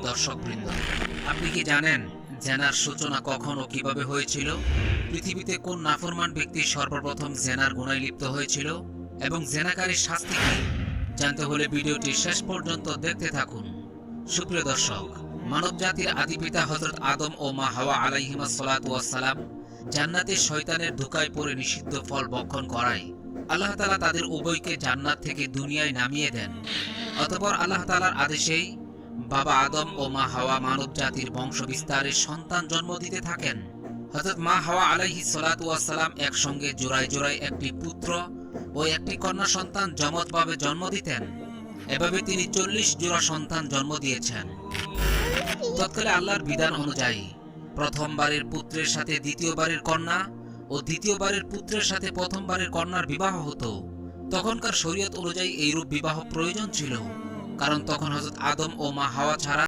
দর্শকবৃন্দ, আপনি কি জানেন জেনার সূচনা কখন ও কিভাবে হয়েছিল? পৃথিবীতে কোন নাফরমান ব্যক্তি সর্বপ্রথম জেনার গুনায় লিপ্ত হয়েছিল এবং জেনাকারীর শাস্তি কি? জানতে হলে ভিডিওটি শেষ পর্যন্ত দেখতে থাকুন। সুপ্রিয় দর্শক, মানব জাতির আদিপিতা হযরত আদম ও মা হাওয়া আলাইহিমা সালাতু ওয়াস সালাম জান্নাতে শয়তানের ধোঁকায় পড়ে নিষিদ্ধ ফল ভক্ষণ করায় আল্লাহ তাআলা তাদের উভয়কে জান্নাত থেকে দুনিয়ায় নামিয়ে দেন। অতঃপর আল্লাহ তাআলার আদেশেই বাবা আদম ও মা হাওয়া মানব জাতির বংশ বিস্তারের সন্তান জন্ম দিতে থাকেন। হযরত মা হাওয়া আলাইহিস সালাতু ওয়াস সালাম একসঙ্গে জোড়ায় জোড়ায় একটি পুত্র ও একটি কন্যা সন্তান যমজভাবে জন্ম দিতেন। এভাবে তিনি 40 জোড়া সন্তান জন্ম দিয়েছেন। তৎকালে আল্লাহর বিধান অনুযায়ী প্রথমবারের পুত্রের সাথে দ্বিতীয়বারের কন্যা ও দ্বিতীয়বারের পুত্রের সাথে প্রথমবারের কন্যার বিবাহ হতো। তখনকার শরীয়ত অনুযায়ী এইরূপ বিবাহ প্রয়োজন ছিল, কারণ তখন হযরত আদম ও মা হাওয়া ছাড়া